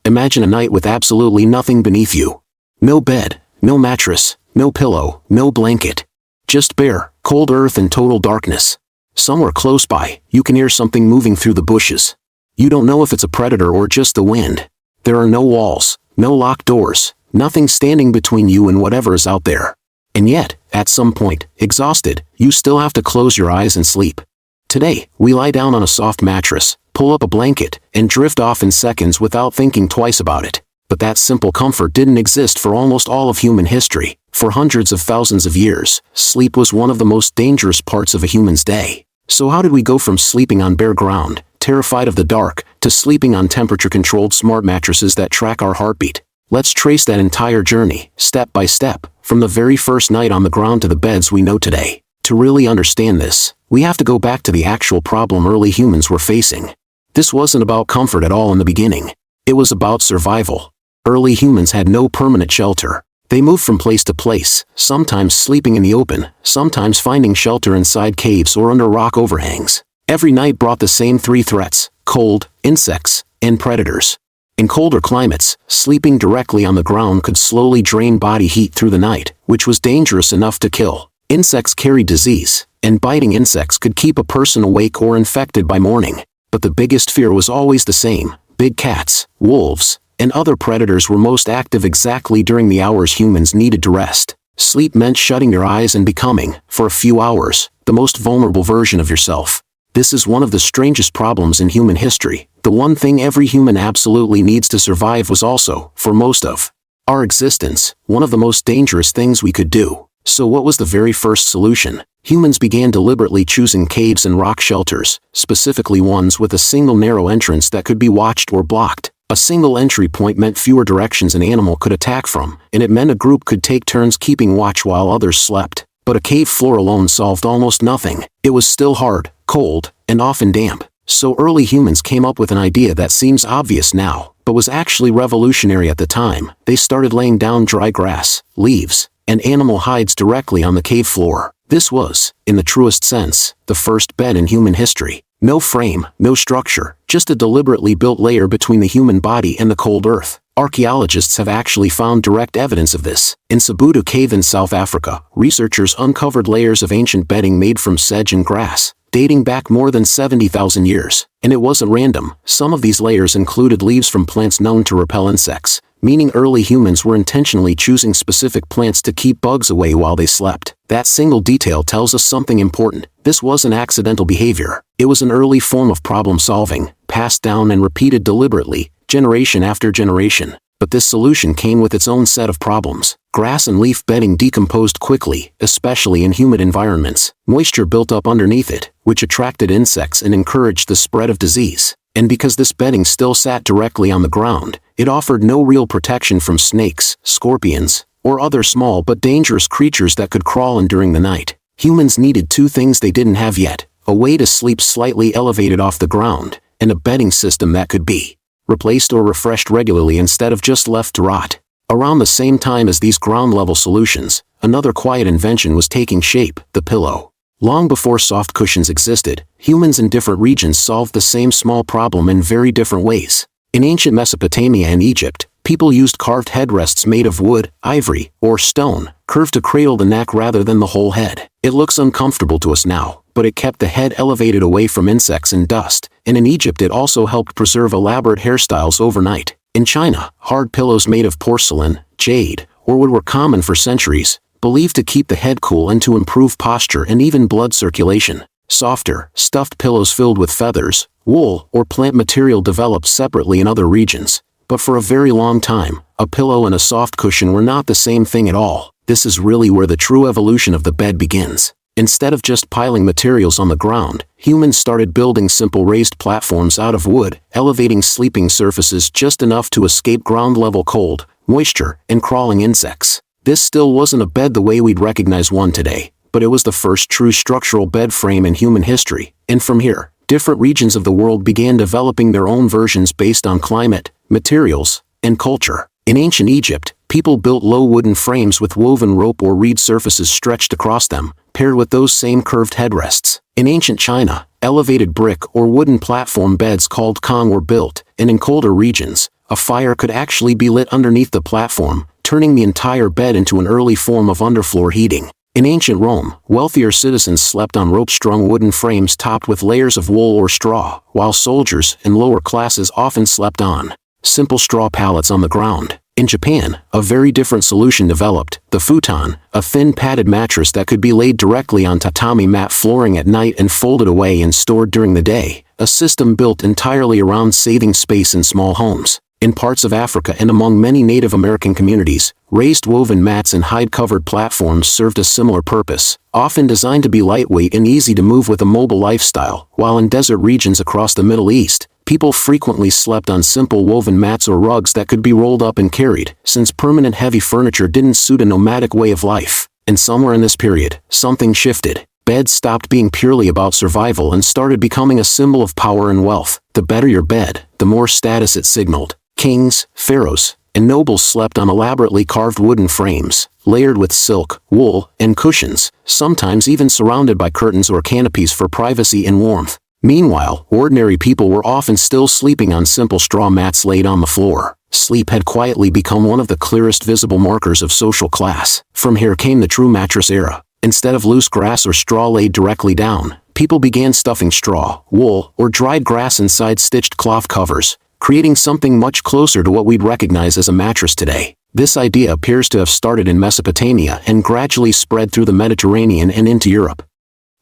Imagine a night with absolutely nothing beneath you. No bed, no mattress, no pillow, no blanket. Just bare, cold earth and total darkness. Somewhere close by, you can hear something moving through the bushes. You don't know if it's a predator or just the wind. There are no walls, no locked doors, nothing standing between you and whatever is out there. And yet, at some point, exhausted, you still have to close your eyes and sleep. Today, we lie down on a soft mattress, pull up a blanket, and drift off in seconds without thinking twice about it. But that simple comfort didn't exist for almost all of human history. For hundreds of thousands of years, sleep was one of the most dangerous parts of a human's day. So how did we go from sleeping on bare ground, terrified of the dark, to sleeping on temperature-controlled smart mattresses that track our heartbeat? Let's trace that entire journey, step by step, from the very first night on the ground to the beds we know today. To really understand this, we have to go back to the actual problem early humans were facing. This wasn't about comfort at all in the beginning. It was about survival. Early humans had no permanent shelter. They moved from place to place, sometimes sleeping in the open, sometimes finding shelter inside caves or under rock overhangs. Every night brought the same three threats: cold, insects, and predators. In colder climates, sleeping directly on the ground could slowly drain body heat through the night, which was dangerous enough to kill. Insects carried disease, and biting insects could keep a person awake or infected by morning. But the biggest fear was always the same: big cats, wolves, and other predators were most active exactly during the hours humans needed to rest. Sleep meant shutting your eyes and becoming, for a few hours, the most vulnerable version of yourself. This is one of the strangest problems in human history. The one thing every human absolutely needs to survive was also, for most of our existence, one of the most dangerous things we could do. So what was the very first solution? Humans began deliberately choosing caves and rock shelters, specifically ones with a single narrow entrance that could be watched or blocked. A single entry point meant fewer directions an animal could attack from, and it meant a group could take turns keeping watch while others slept. But a cave floor alone solved almost nothing. It was still hard, cold, and often damp. So early humans came up with an idea that seems obvious now, but was actually revolutionary at the time. They started laying down dry grass, leaves, and animal hides directly on the cave floor. This was, in the truest sense, the first bed in human history. No frame, no structure, just a deliberately built layer between the human body and the cold earth. Archaeologists have actually found direct evidence of this. In Sabutu Cave in South Africa, researchers uncovered layers of ancient bedding made from sedge and grass, dating back more than 70,000 years. And it wasn't random. Some of these layers included leaves from plants known to repel insects, meaning early humans were intentionally choosing specific plants to keep bugs away while they slept. That single detail tells us something important. This wasn't accidental behavior. It was an early form of problem solving, passed down and repeated deliberately, generation after generation. But this solution came with its own set of problems. Grass and leaf bedding decomposed quickly, especially in humid environments. Moisture built up underneath it, which attracted insects and encouraged the spread of disease. And because this bedding still sat directly on the ground, it offered no real protection from snakes, scorpions, or other small but dangerous creatures that could crawl in during the night. Humans needed two things they didn't have yet: a way to sleep slightly elevated off the ground, and a bedding system that could be replaced or refreshed regularly instead of just left to rot. Around the same time as these ground-level solutions, another quiet invention was taking shape: the pillow. Long before soft cushions existed, humans in different regions solved the same small problem in very different ways. In ancient Mesopotamia and Egypt, people used carved headrests made of wood, ivory, or stone, curved to cradle the neck rather than the whole head. It looks uncomfortable to us now, but it kept the head elevated away from insects and dust, and in Egypt it also helped preserve elaborate hairstyles overnight. In China, hard pillows made of porcelain, jade, or wood were common for centuries, believed to keep the head cool and to improve posture and even blood circulation. Softer, stuffed pillows filled with feathers, wool, or plant material developed separately in other regions. But for a very long time, a pillow and a soft cushion were not the same thing at all. This is really where the true evolution of the bed begins. Instead of just piling materials on the ground, humans started building simple raised platforms out of wood, elevating sleeping surfaces just enough to escape ground-level cold, moisture, and crawling insects. This still wasn't a bed the way we'd recognize one today, but it was the first true structural bed frame in human history. And from here, different regions of the world began developing their own versions based on climate, materials, and culture. In ancient Egypt, people built low wooden frames with woven rope or reed surfaces stretched across them, paired with those same curved headrests. In ancient China, elevated brick or wooden platform beds called kong were built, and in colder regions, a fire could actually be lit underneath the platform, turning the entire bed into an early form of underfloor heating. In ancient Rome, wealthier citizens slept on rope-strung wooden frames topped with layers of wool or straw, while soldiers and lower classes often slept on simple straw pallets on the ground. In Japan, a very different solution developed: the futon, a thin padded mattress that could be laid directly on tatami mat flooring at night and folded away and stored during the day, a system built entirely around saving space in small homes. In parts of Africa and among many Native American communities, raised woven mats and hide-covered platforms served a similar purpose, often designed to be lightweight and easy to move with a mobile lifestyle. While in desert regions across the Middle East, people frequently slept on simple woven mats or rugs that could be rolled up and carried, since permanent heavy furniture didn't suit a nomadic way of life. And somewhere in this period, something shifted. Beds stopped being purely about survival and started becoming a symbol of power and wealth. The better your bed, the more status it signaled. Kings, pharaohs, and nobles slept on elaborately carved wooden frames, layered with silk, wool, and cushions, sometimes even surrounded by curtains or canopies for privacy and warmth. Meanwhile, ordinary people were often still sleeping on simple straw mats laid on the floor. Sleep had quietly become one of the clearest visible markers of social class. From here came the true mattress era. Instead of loose grass or straw laid directly down, people began stuffing straw, wool, or dried grass inside stitched cloth covers, creating something much closer to what we'd recognize as a mattress today. This idea appears to have started in Mesopotamia and gradually spread through the Mediterranean and into Europe.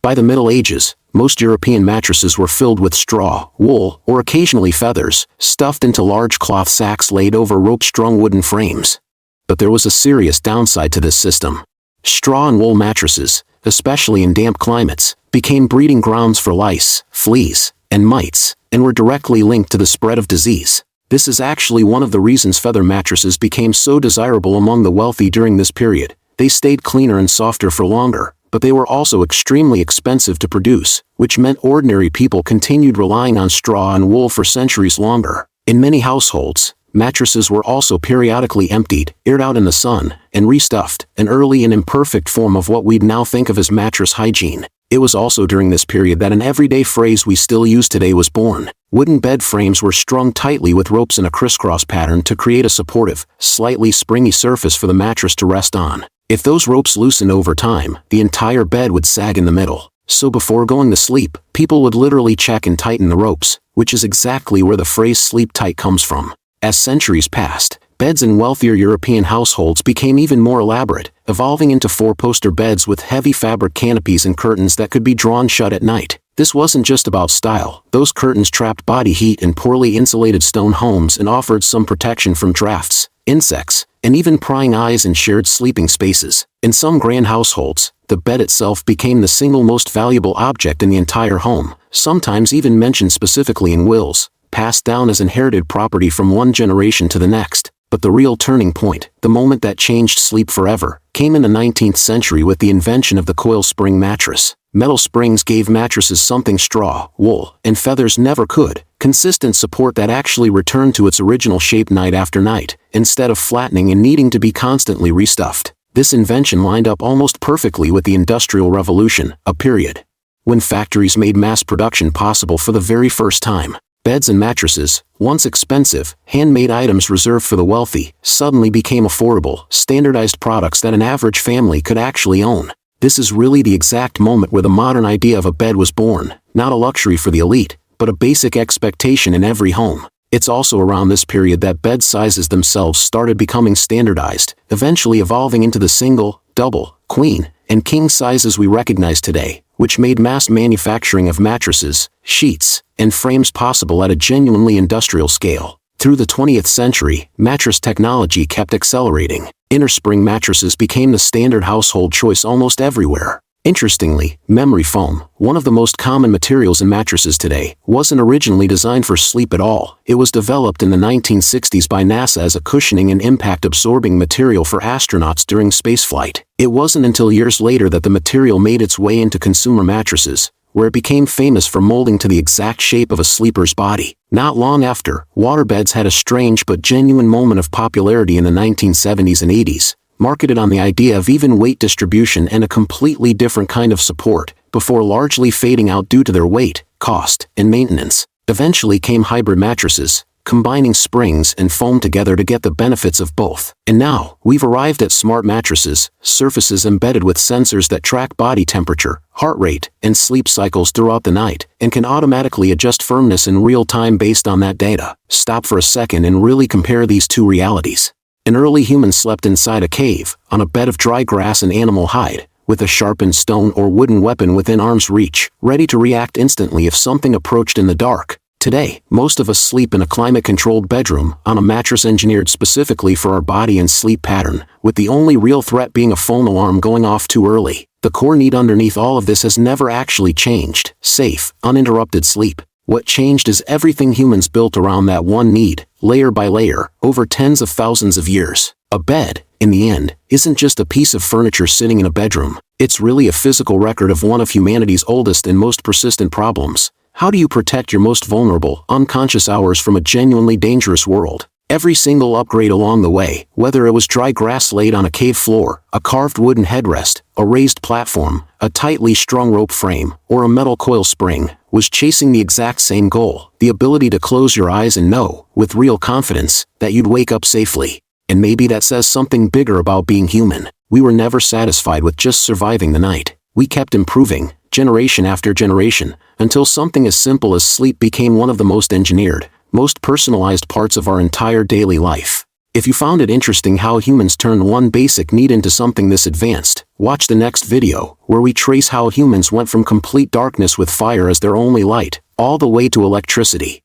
By the Middle Ages, most European mattresses were filled with straw, wool, or occasionally feathers, stuffed into large cloth sacks laid over rope-strung wooden frames. But there was a serious downside to this system. Straw and wool mattresses, especially in damp climates, became breeding grounds for lice, fleas, and mites, and were directly linked to the spread of disease. This is actually one of the reasons feather mattresses became so desirable among the wealthy during this period. They stayed cleaner and softer for longer, but they were also extremely expensive to produce, which meant ordinary people continued relying on straw and wool for centuries longer. In many households, mattresses were also periodically emptied, aired out in the sun, and restuffed, an early and imperfect form of what we'd now think of as mattress hygiene. It was also during this period that an everyday phrase we still use today was born. Wooden bed frames were strung tightly with ropes in a crisscross pattern to create a supportive, slightly springy surface for the mattress to rest on. If those ropes loosened over time, the entire bed would sag in the middle. So before going to sleep, people would literally check and tighten the ropes, which is exactly where the phrase "sleep tight" comes from. As centuries passed, beds in wealthier European households became even more elaborate, evolving into four-poster beds with heavy fabric canopies and curtains that could be drawn shut at night. This wasn't just about style. Those curtains trapped body heat in poorly insulated stone homes and offered some protection from drafts, insects, and even prying eyes in shared sleeping spaces. In some grand households, the bed itself became the single most valuable object in the entire home, sometimes even mentioned specifically in wills, passed down as inherited property from one generation to the next. But the real turning point, the moment that changed sleep forever, came in the 19th century with the invention of the coil spring mattress. Metal springs gave mattresses something straw, wool, and feathers never could: consistent support that actually returned to its original shape night after night, instead of flattening and needing to be constantly restuffed. This invention lined up almost perfectly with the Industrial Revolution, a period when factories made mass production possible for the very first time. Beds and mattresses, once expensive, handmade items reserved for the wealthy, suddenly became affordable, standardized products that an average family could actually own. This is really the exact moment where the modern idea of a bed was born, not a luxury for the elite, but a basic expectation in every home. It's also around this period that bed sizes themselves started becoming standardized, eventually evolving into the single, double, queen, and king sizes we recognize today, which made mass manufacturing of mattresses, sheets, and frames possible at a genuinely industrial scale. Through the 20th century, mattress technology kept accelerating. Innerspring mattresses became the standard household choice almost everywhere. Interestingly, memory foam, one of the most common materials in mattresses today, wasn't originally designed for sleep at all. It was developed in the 1960s by NASA as a cushioning and impact-absorbing material for astronauts during spaceflight. It wasn't until years later that the material made its way into consumer mattresses, where it became famous for molding to the exact shape of a sleeper's body. Not long after, waterbeds had a strange but genuine moment of popularity in the 1970s and 80s, marketed on the idea of even weight distribution and a completely different kind of support, before largely fading out due to their weight, cost, and maintenance. Eventually came hybrid mattresses, combining springs and foam together to get the benefits of both. And now, we've arrived at smart mattresses, surfaces embedded with sensors that track body temperature, heart rate, and sleep cycles throughout the night, and can automatically adjust firmness in real time based on that data. Stop for a second and really compare these two realities. An early human slept inside a cave, on a bed of dry grass and animal hide, with a sharpened stone or wooden weapon within arm's reach, ready to react instantly if something approached in the dark. Today, most of us sleep in a climate-controlled bedroom, on a mattress engineered specifically for our body and sleep pattern, with the only real threat being a phone alarm going off too early. The core need underneath all of this has never actually changed: safe, uninterrupted sleep. What changed is everything humans built around that one need, layer by layer, over tens of thousands of years. A bed, in the end, isn't just a piece of furniture sitting in a bedroom. It's really a physical record of one of humanity's oldest and most persistent problems. How do you protect your most vulnerable, unconscious hours from a genuinely dangerous world? Every single upgrade along the way, whether it was dry grass laid on a cave floor, a carved wooden headrest, a raised platform, a tightly strung rope frame, or a metal coil spring, was chasing the exact same goal: the ability to close your eyes and know, with real confidence, that you'd wake up safely. And maybe that says something bigger about being human. We were never satisfied with just surviving the night. We kept improving, generation after generation, until something as simple as sleep became one of the most engineered, most personalized parts of our entire daily life. If you found it interesting how humans turned one basic need into something this advanced, watch the next video, where we trace how humans went from complete darkness with fire as their only light, all the way to electricity.